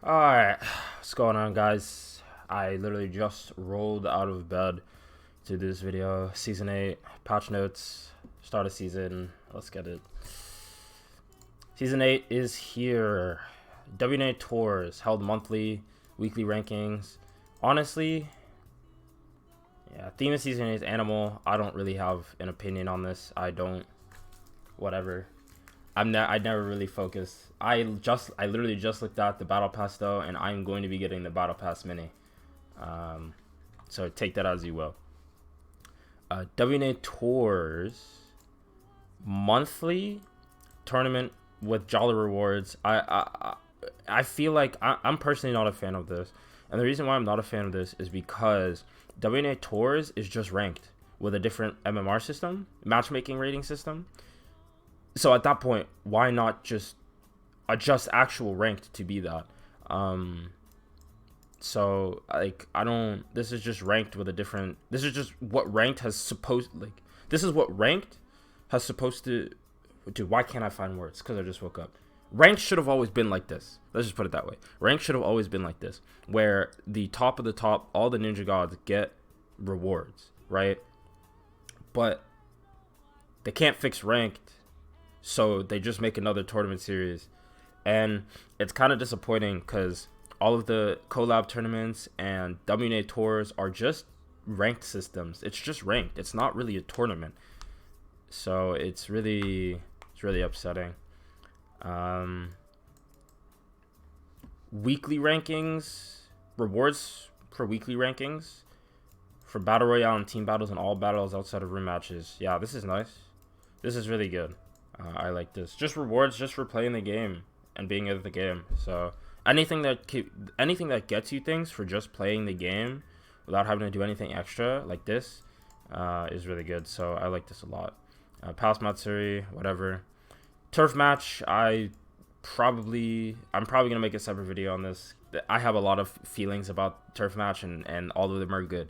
Alright, what's going on, guys? I literally just rolled out of bed to do this video. Season 8, patch notes, start of season. Let's get it. Season 8 is here. WNA tours, held monthly, weekly rankings. Honestly, yeah, theme of season 8 is animal. I don't really have an opinion on this. I don't, whatever. I never really focus. I literally just looked at the battle pass though, and I'm going to be getting the battle pass mini. So take that as you will. WNA tours monthly tournament with jolly rewards. I feel like I'm personally not a fan of this, and the reason why I'm not a fan of this is because WNA tours is just ranked with a different MMR system, matchmaking rating system. So at that point, why not just adjust actual ranked to be that? So like I don't. This is just ranked with a different. This is just what ranked has supposed like. This is what ranked has supposed to. Dude, why can't I find words? Because I just woke up. Ranked should have always been like this. Let's just put it that way. Ranked should have always been like this, where the top of the top, all the ninja gods get rewards, right? But they can't fix ranked. So they just make another tournament series, and it's kind of disappointing because all of the collab tournaments and WNA tours are just ranked systems. It's just ranked. It's not really a tournament. So it's really upsetting. Weekly rankings, rewards for weekly rankings for battle royale and team battles and all battles outside of room matches. Yeah, this is nice. This is really good. I like this. Just rewards just for playing the game and being at the game. So anything that gets you things for just playing the game without having to do anything extra like this is really good. So I like this a lot. Past Matsuri, whatever. Turf match, I'm probably gonna make a separate video on this. I have a lot of feelings about turf match, and all of them are good.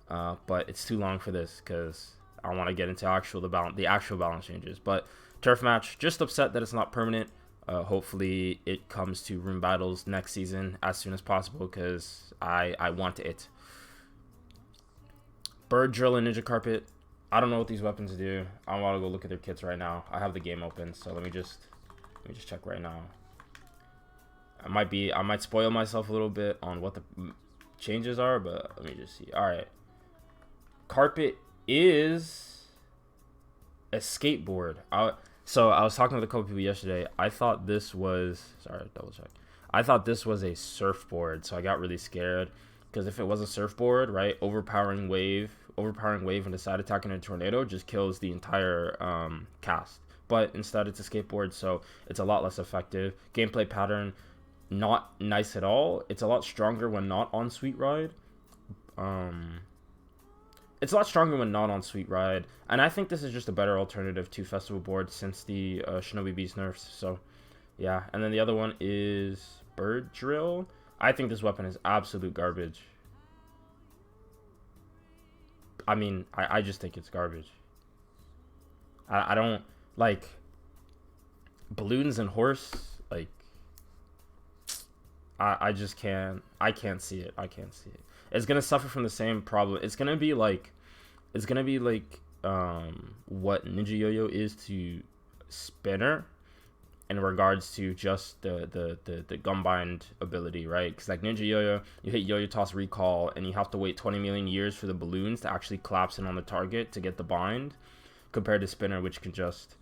But it's too long for this because I want to get into the actual balance changes. But turf match, just upset that it's not permanent. Hopefully it comes to room battles next season as soon as possible because I want it. Bird drill and ninja carpet. I don't know what these weapons do. I want to go look at their kits right now. I have the game open, so let me just check right now. I might spoil myself a little bit on what the changes are, but let me just see. All right, carpet is a skateboard. So I was talking with a couple people yesterday. I thought this was double check. I thought this was a surfboard, so I got really scared because if it was a surfboard, right, overpowering wave and a side attack in a tornado just kills the entire cast. But instead it's a skateboard, so it's a lot less effective. Gameplay pattern, not nice at all. It's a lot stronger when not on Sweet Ride. It's a lot stronger when not on Sweet Ride, and I think this is just a better alternative to Festival Board since the Shinobi Beast nerfs. So, yeah. And then the other one is Bird Drill. I think this weapon is absolute garbage. I mean, I just think it's garbage. I don't like balloons and horse. Like, I just can't. I can't see it. I can't see it. It's gonna suffer from the same problem. It's gonna be like what Ninja Yo-Yo is to Spinner in regards to just the gumbind ability, right? Because like Ninja Yo-Yo, you hit Yo-Yo Toss Recall and you have to wait 20 million years for the balloons to actually collapse in on the target to get the bind, compared to Spinner, which can just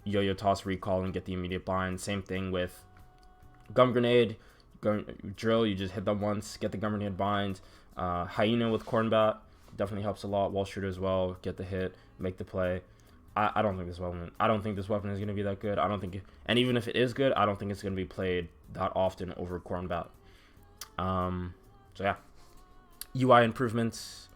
Yo-Yo Toss Recall and get the immediate bind. Same thing with Gum Grenade, Drill, you just hit them once, get the Gum Grenade bind. Hyena with Cornbat definitely helps a lot. Wall Shooter as well, get the hit, make the play. I don't think this weapon is going to be that good. And even if it is good, I don't think it's going to be played that often over Cornbat. So yeah, UI improvements.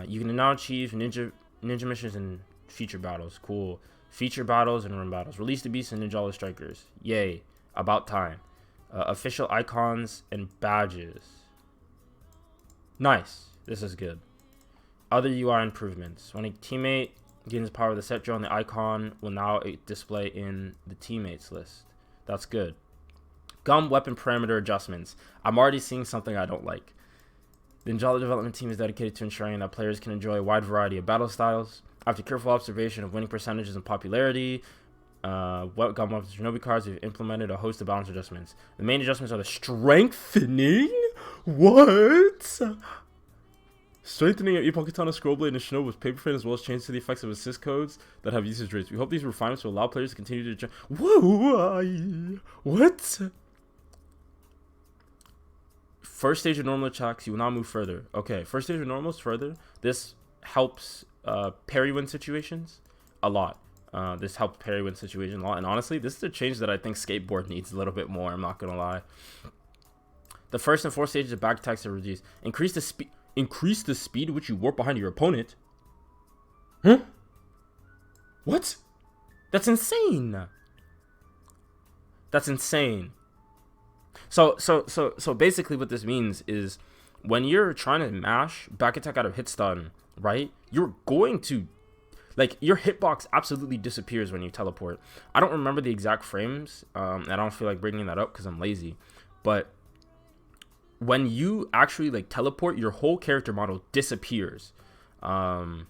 You can now achieve ninja missions and feature battles. Cool. Feature battles and room battles. Release the beasts and Ninjala Strikers. Yay! About time. Official icons and badges. Nice. This is good. Other UI improvements. When a teammate gains power of the set drone, the icon will now display in the teammates list. That's good. Gum weapon parameter adjustments. I'm already seeing something I don't like. The Ninjala development team is dedicated to ensuring that players can enjoy a wide variety of battle styles. After careful observation of winning percentages and popularity, what gum weapons Shinobi cards, we've implemented a host of balance adjustments. The main adjustments are the strengthening. What? Strengthening of Ippon Katana, Scrollblade, and Shinobi with paper fin, as well as changes to the effects of assist codes that have usage rates. We hope these refinements will allow players to continue to... Whoa! What? First stage of normal attacks, you will not move further. Okay, first stage of normals further. This helps parry win situations a lot. This helps parry win situations a lot. And honestly, this is a change that I think Skateboard needs a little bit more. I'm not going to lie. The first and fourth stages of back attacks are reduced. Increase the speed which you warp behind your opponent. Huh? What? That's insane. That's insane. So basically what this means is when you're trying to mash back attack out of hit stun, right? You're going to, like, your hitbox absolutely disappears when you teleport. I don't remember the exact frames. I don't feel like bringing that up because I'm lazy. But when you actually like teleport, your whole character model disappears, and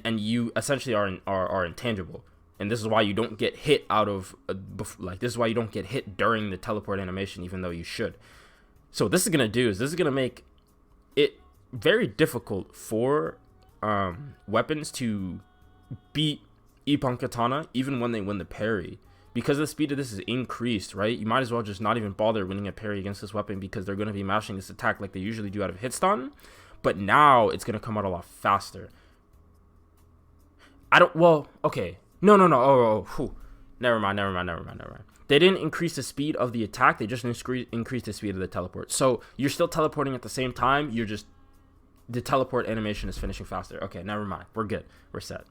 you essentially are intangible. And this is why you don't get hit out of this is why you don't get hit during the teleport animation, even though you should. So what this is gonna do is this is gonna make it very difficult for weapons to beat Ippon Katana even when they win the parry. Because the speed of this is increased, right? You might as well just not even bother winning a parry against this weapon because they're going to be mashing this attack like they usually do out of hit stun. But now it's going to come out a lot faster. Okay. No. Never mind. They didn't increase the speed of the attack. They just increased the speed of the teleport. So you're still teleporting at the same time. The teleport animation is finishing faster. Okay, never mind. We're good. We're set.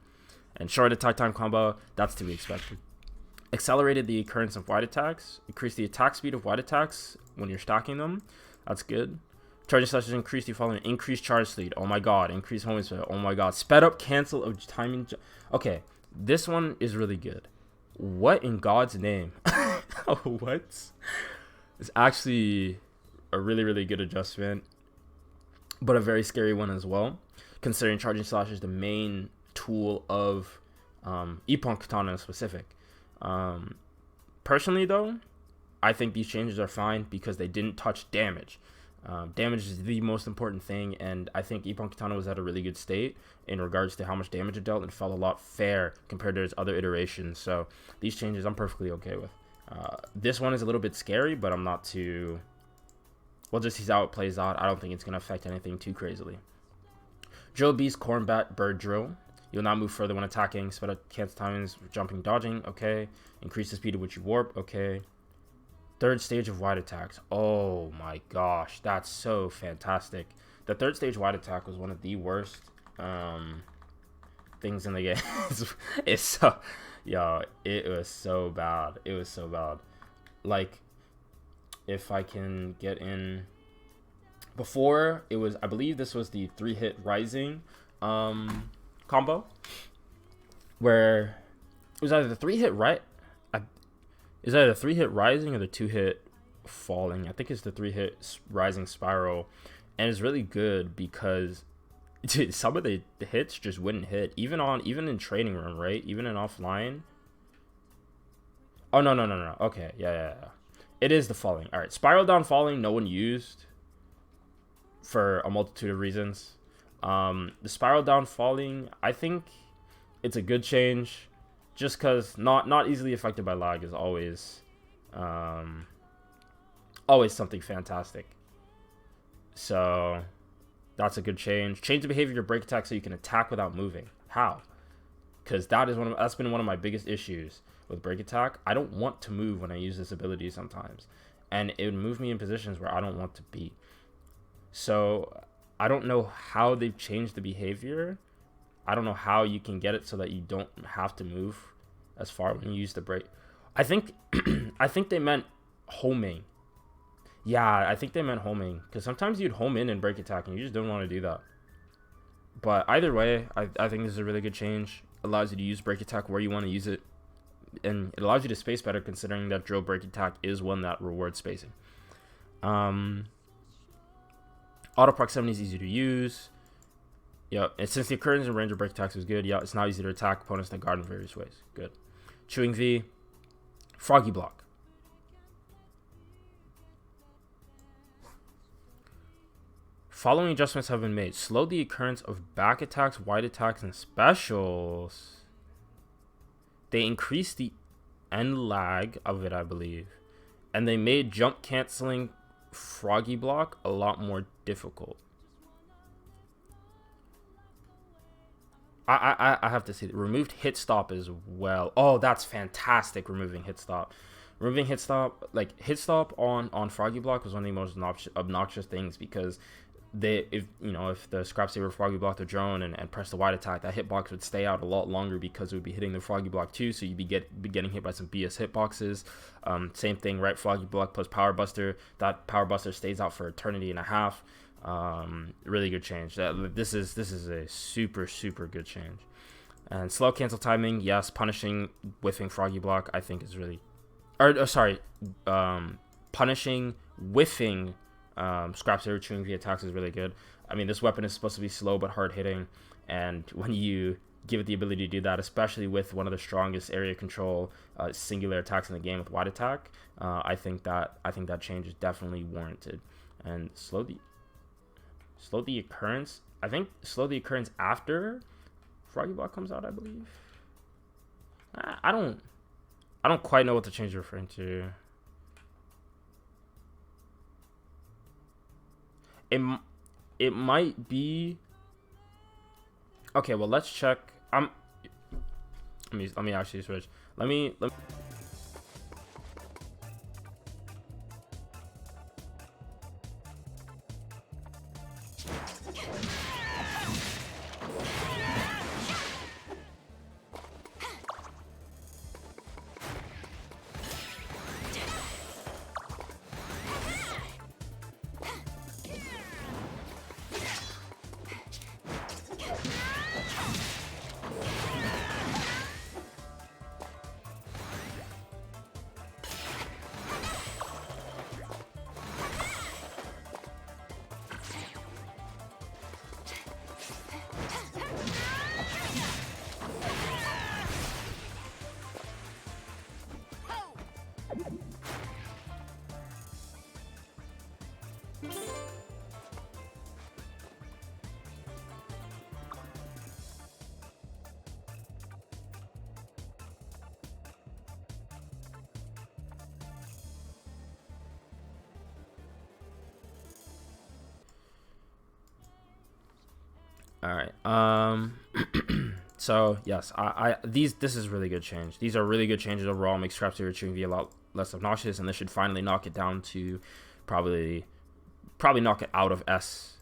And short attack time combo, that's to be expected. Accelerated the occurrence of wide attacks. Increased the attack speed of wide attacks when you're stacking them. That's good. Charging slashes increased the following. Increased charge speed. Oh my god. Increased homing speed. Oh my god. Sped up cancel of timing. Okay. This one is really good. What in God's name? What? It's actually a really, really good adjustment. But a very scary one as well. Considering charging slash is the main tool of Ippon Katana in specific. Personally though, I think these changes are fine because they didn't touch damage. Damage is the most important thing, and I think Ippon Katana was at a really good state in regards to how much damage it dealt and felt a lot fair compared to its other iterations. So these changes I'm perfectly okay with. This one is a little bit scary, but I'm not too... We'll just see how it plays out. I don't think it's going to affect anything too crazily. Drill Beast Cornbat Bird Drill. You'll not move further when attacking. Sped up cancel timings, jumping, dodging. Okay. Increase the speed at which you warp. Okay. Third stage of wide attacks. Oh my gosh. That's so fantastic. The third stage wide attack was one of the worst things in the game. It's so... Yo, it was so bad. It was so bad. Like, if I can get in... Before, it was... I believe this was the 3-hit rising combo, where it was either the 3-hit is either the 3-hit rising or the 2-hit falling. I think it's the 3-hit rising spiral, and it's really good because dude, some of the hits just wouldn't hit even in training room, right? Even in offline. Oh no. Okay, yeah. It is the falling. All right, spiral down falling. No one used for a multitude of reasons. The spiral down falling, I think it's a good change, just because not easily affected by lag is always something fantastic. So that's a good change. Change the behavior of your break attack so you can attack without moving. How? Because that's been one of my biggest issues with break attack. I don't want to move when I use this ability sometimes, and it would move me in positions where I don't want to be. So I don't know how they've changed the behavior. I don't know how you can get it so that you don't have to move as far when you use the break. I think they meant homing. Yeah, I think they meant homing, because sometimes you'd home in and break attack and you just don't want to do that. But either way, I think this is a really good change. Allows you to use break attack where you want to use it. and it allows you to space better, considering that drill break attack is one that rewards spacing. Auto proximity is easy to use. Yeah, and since the occurrence and range of break attacks is good, yeah, it's now easy to attack opponents that guard in various ways. Good. Chewing V, Froggy Block. Following adjustments have been made. Slow the occurrence of back attacks, wide attacks, and specials. They increased the end lag of it, I believe. And they made jump canceling Froggy Block a lot more difficult. I have to see. Removed hit stop as well. Oh, that's fantastic, removing hit stop. Removing hit stop, like hit stop on Froggy Block was one of the most obnoxious things, because if the Scrap Saber Froggy Block the drone and press the wide attack, that hitbox would stay out a lot longer because it would be hitting the Froggy Block too, so you'd be getting hit by some BS hitboxes. Same thing, right? Froggy Block plus Power Buster. That Power Buster stays out for eternity and a half. Really good change. This is a super good change. And slow cancel timing, yes. Punishing whiffing Froggy Block, I think is really, punishing whiffing Scrap Saber Chewing V attacks is really good. I mean, this weapon is supposed to be slow but hard hitting, and when you give it the ability to do that, especially with one of the strongest area control singular attacks in the game with wide attack, I think that change is definitely warranted. And slow the occurrence. I think slow the occurrence after Froggy Block comes out, I believe. I don't quite know what the change you're referring to. It might be. Okay, well, let's check. Let me actually switch. Let me. All right. So yes, this is really good change. These are really good changes overall. Make Scrap Saber Chewing V a lot less obnoxious, and this should finally knock it down to probably knock it out of S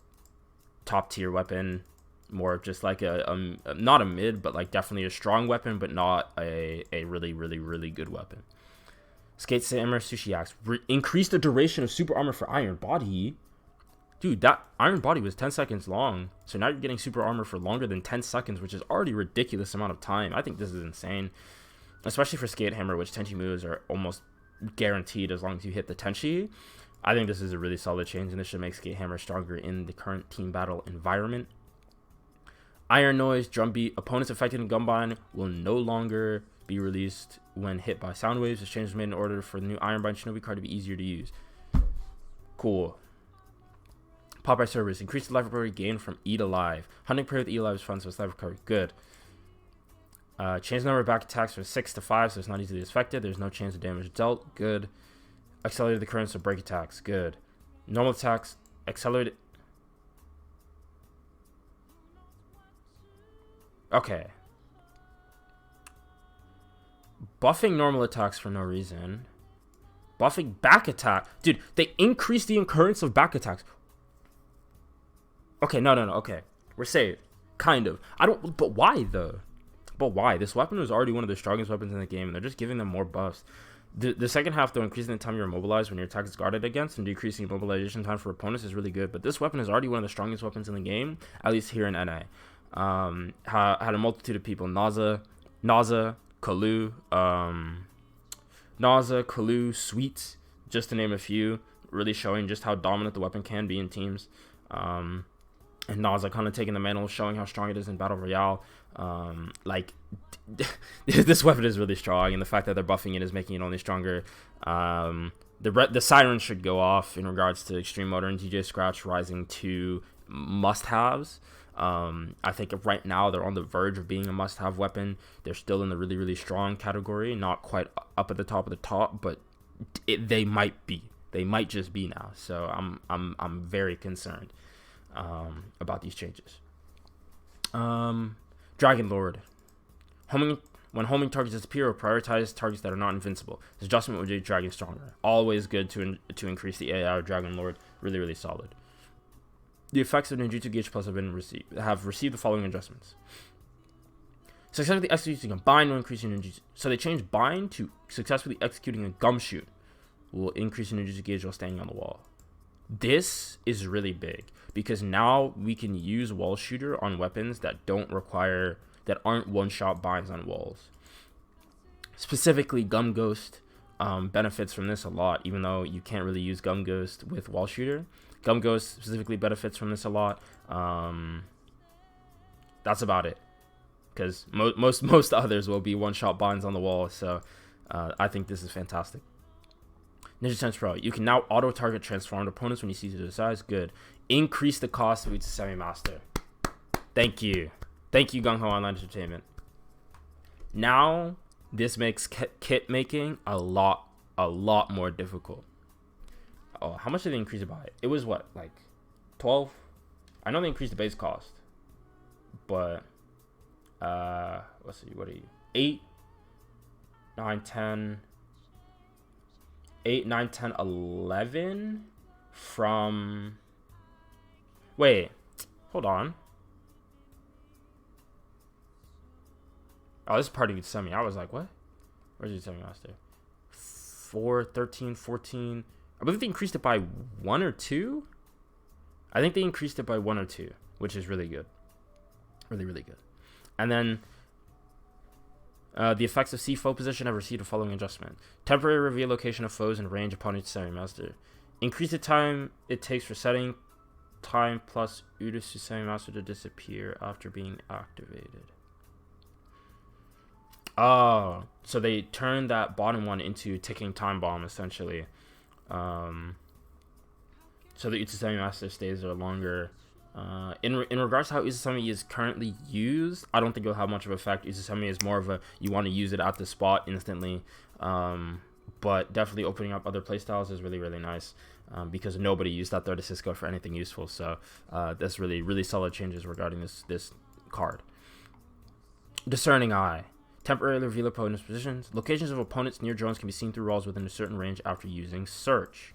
top tier weapon. More of just like a not a mid, but like definitely a strong weapon, but not a really good weapon. Skate Hammer Sushi Axe. Increase the duration of super armor for Iron Body. Dude, that Iron Body was 10 seconds long, so now you're getting super armor for longer than 10 seconds, which is already a ridiculous amount of time. I think this is insane, especially for Skate Hammer, which Tenchi moves are almost guaranteed as long as you hit the Tenchi. I think this is a really solid change, and this should make Skate Hammer stronger in the current team battle environment. Iron Noise, Drumbeat. Opponents affected in Gunbind will no longer be released when hit by sound waves. This change was made in order for the new Ironbind Shinobi card to be easier to use. Cool. Popeye Service. Increase the life recovery gain from Eat Alive. Hunting Prey with Eat Alive is fun, so it's life recovery. Good. Change the number of back attacks from 6 to 5, so it's not easily affected. There's no chance of damage dealt. Good. Accelerated the occurrence of break attacks. Good. Normal attacks. Accelerated. Okay. Buffing normal attacks for no reason. Buffing back attack. Dude, they increased the occurrence of back attacks. Okay, no. Okay. We're safe. Kind of. But why, though? But why? This weapon was already one of the strongest weapons in the game, and they're just giving them more buffs. The second half, though, increasing the time you're immobilized when your attack is guarded against and decreasing immobilization time for opponents is really good. But this weapon is already one of the strongest weapons in the game, at least here in NA. Had a multitude of people. Naza, Kalu, Naza, Kalu, Sweet, just to name a few, really showing just how dominant the weapon can be in teams. And Naza kind of taking the mantle, showing how strong it is in Battle Royale. This weapon is really strong, and the fact that they're buffing it is making it only stronger. The siren should go off in regards to Extreme Motor and DJ Scratch rising to must-haves. I think right now they're on the verge of being a must-have weapon. They're still in the really, really strong category, not quite up at the top of the top, but they might be. They might just be now. So I'm very concerned about these changes. Dragon Lord. When homing targets disappear, or prioritize targets that are not invincible. This adjustment will make Dragon stronger. Always good to increase the AI of Dragon Lord. Really, really solid. The effects of Ninjutsu Gauge Plus have received the following adjustments. Successfully executing a bind will increase your ninjutsu. So they changed bind to successfully executing a gumshoot will increase your ninjutsu gauge while standing on the wall. This is really big because now we can use wall shooter on weapons that aren't one-shot binds on walls. Specifically, Gum Ghost benefits from this a lot, even though you can't really use Gum Ghost with wall shooter. Gum Ghost specifically benefits from this a lot. That's about it, because most others will be one-shot binds on the wall. So I think this is fantastic. Ninja Sense Pro. You can now auto-target transformed opponents when you see to the size. Good. Increase the cost of each semi-master. Thank you, Gung Ho Online Entertainment. Now this makes kit making a lot more difficult. Oh, how much did they increase it by? It was what, like 12? I know they increased the base cost, but let's see, what are you? 8, 9, 10, 8, 9, 10, 11 from. Wait, hold on. Oh, this is party semi. I was like, what? Where's the semi master? 4, 13, 14. I believe they increased it by 1 or 2. I think they increased it by 1 or 2, which is really good. Really, really good. And then the effects of C foe position have received the following adjustment. Temporary reveal location of foes and range upon each semi-master. Increase the time it takes for setting time plus Udis semi-master to disappear after being activated. Oh, so they turned that bottom one into ticking time bomb, essentially. So the Utsumi Master stays there longer. In regards to how Uzusami is currently used, I don't think it'll have much of an effect. Uzusami is more of a, you want to use it at the spot instantly. But definitely opening up other playstyles is really, really nice. Because nobody used that third assist code for anything useful. So that's really, really solid changes regarding this card. Discerning Eye. Temporarily reveal opponents' positions. Locations of opponents near drones can be seen through walls within a certain range after using search.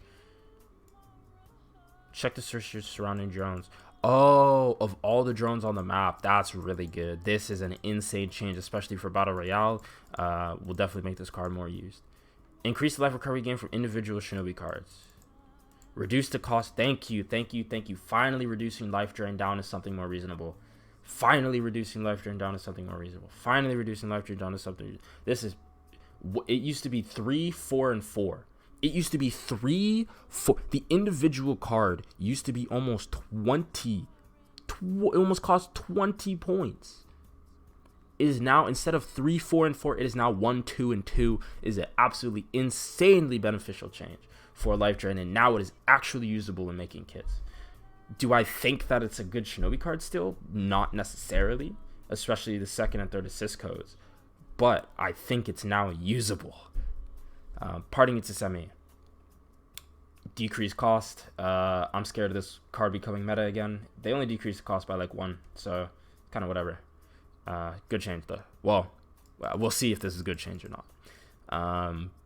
Check the search your surrounding drones. Oh, of all the drones on the map, that's really good. This is an insane change, especially for Battle Royale. Will definitely make this card more used. Increase the life recovery gain from individual Shinobi cards. Reduce the cost. Thank you. Finally reducing life drain down to something more reasonable. Finally reducing life drain down to something more reasonable. Finally reducing life drain down to something. This is. It used to be 3, 4, and 4. It used to be 3, 4. The individual card used to be almost 20. It almost cost 20 points. It is now, instead of 3, 4, and 4, it is now 1, 2, and 2. It is an absolutely insanely beneficial change for life drain, and now it is actually usable in making kits. Do I think that it's a good Shinobi card still? Not necessarily, especially the second and third assist codes. But I think it's now usable. Parting it to semi. Decrease cost. I'm scared of this card becoming meta again. They only decrease the cost by like 1, so kind of whatever. Good change though. Well, we'll see if this is a good change or not.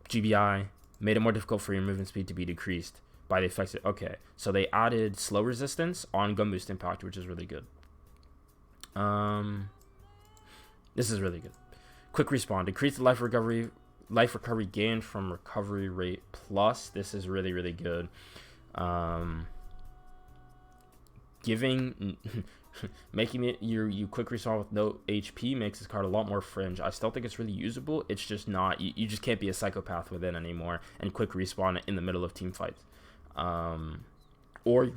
GBI made it more difficult for your movement speed to be decreased by the effects. Okay, so they added slow resistance on gun boost impact, which is really good. This is really good. Quick respawn. Decrease the life recovery gain from recovery rate plus. This is really, really good. giving making it you quick respawn with no HP makes this card a lot more fringe. I still think it's really usable. It's just not, you just can't be a psychopath with it anymore and quick respawn in the middle of team fights. Or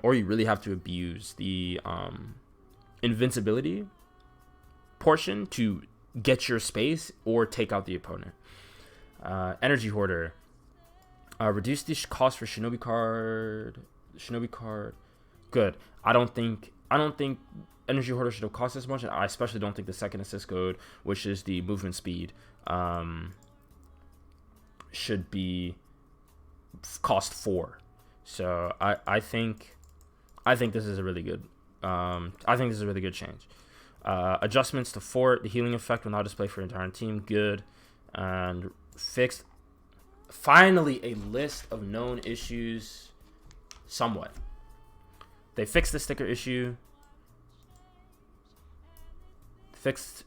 or you really have to abuse the invincibility portion to get your space or take out the opponent. Energy Hoarder. Reduce the cost for Shinobi card. Good. I don't think Energy Hoarder should have cost as much, and I especially don't think the second assist code, which is the movement speed, should be cost 4. So I think this is a really good change. Adjustments to Fort, the healing effect will now display for your entire team. Good. And fixed. Finally, a list of known issues. Somewhat. They fixed the sticker issue. Fixed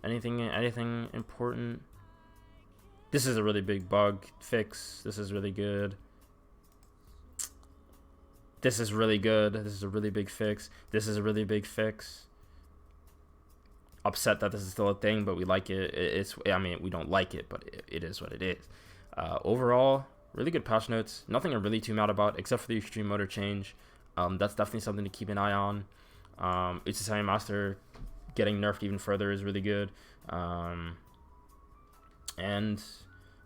anything important. This is a really big bug fix. This is really good. This is really good. This is a really big fix. This is a really big fix. Upset that this is still a thing, but we like it. I mean, we don't like it, but it is what it is. Overall, really good patch notes. Nothing I'm really too mad about, except for the extreme motor change. That's definitely something to keep an eye on. Xtienshinhan Master getting nerfed even further is really good. And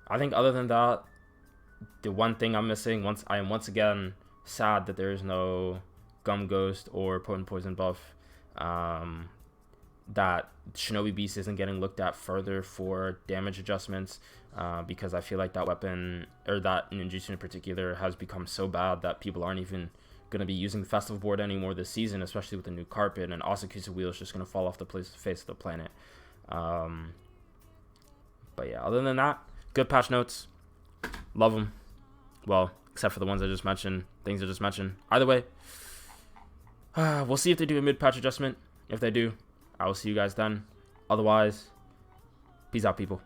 I think other than that, the one thing I'm missing, I am once again sad that there is no Gum Ghost or Potent Poison buff. That Shinobi Beast isn't getting looked at further for damage adjustments, because I feel like that weapon, or that ninjutsu in particular, has become so bad that people aren't even going to be using the festival board anymore this season, especially with the new carpet, and Asakusa Wheel is just going to fall off the face of the planet. But yeah, other than that, good patch notes. Love them. Well, except for the ones I just mentioned, things I just mentioned. Either way, we'll see if they do a mid-patch adjustment. If they do, I will see you guys then. Otherwise, peace out, people.